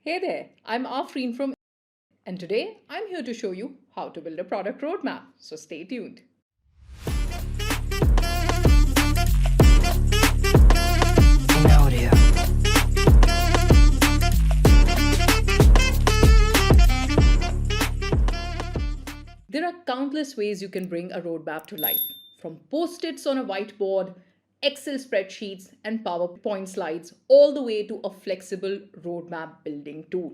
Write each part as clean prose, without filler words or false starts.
Hey there, I'm Afreen from and today I'm here to show you how to build a product roadmap. So stay tuned. Audio. There are countless ways you can bring a roadmap to life, from post-its on a whiteboard, Excel spreadsheets, and PowerPoint slides, all the way to a flexible roadmap building tool.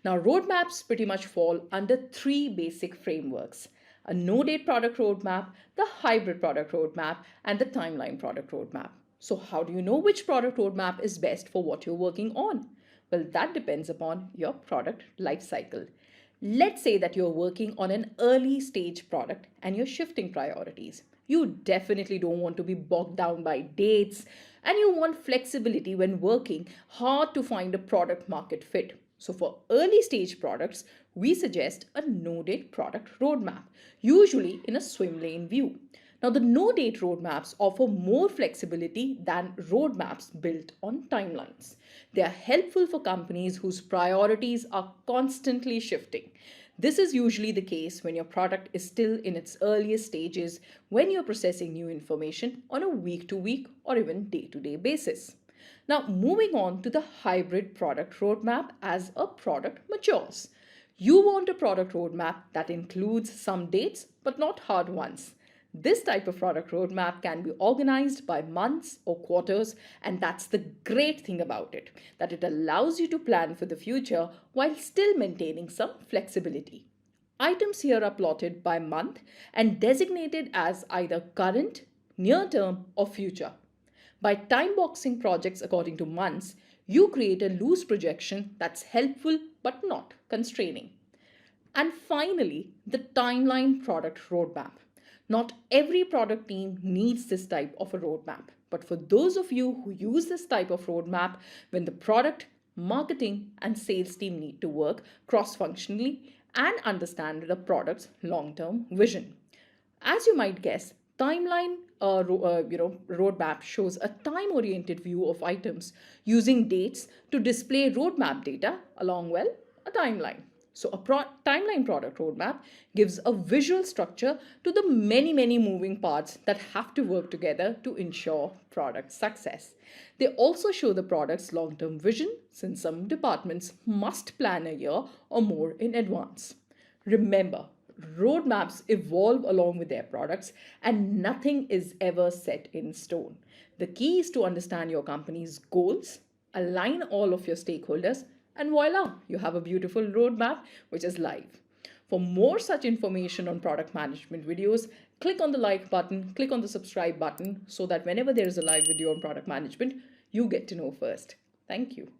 Now, roadmaps pretty much fall under three basic frameworks: a no-date product roadmap, the hybrid product roadmap, and the timeline product roadmap. So, how do you know which product roadmap is best for what you're working on? Well, that depends upon your product lifecycle. Let's say that you're working on an early stage product and you're shifting priorities. You definitely don't want to be bogged down by dates and you want flexibility when working hard to find a product market fit. So, for early stage products, we suggest a no date product roadmap, usually in a swim lane view. Now, the no date roadmaps offer more flexibility than roadmaps built on timelines. They are helpful for companies whose priorities are constantly shifting. This is usually the case when your product is still in its earliest stages, when you're processing new information on a week to week or even day to day basis. Now, moving on to the hybrid product roadmap as a product matures. You want a product roadmap that includes some dates but not hard ones. This type of product roadmap can be organized by months or quarters, and that's the great thing about it, that it allows you to plan for the future while still maintaining some flexibility. Items here are plotted by month and designated as either current, near term, or future. By time boxing projects according to months, you create a loose projection that's helpful but not constraining. And finally, the timeline product roadmap. Not every product team needs this type of a roadmap, but for those of you who use this type of roadmap when the product, marketing, and sales team need to work cross functionally and understand the product's long term vision. As you might guess, roadmap shows a time-oriented view of items using dates to display roadmap data along a timeline. So timeline product roadmap gives a visual structure to the many moving parts that have to work together to ensure product success. They also show the product's long-term vision, since some departments must plan a year or more in advance. Remember, roadmaps evolve along with their products and nothing is ever set in stone. The key is to understand your company's goals, align all of your stakeholders, and voila, you have a beautiful roadmap which is live. For more such information on product management videos, click on the like button, click on the subscribe button so that whenever there is a live video on product management, you get to know first. Thank you.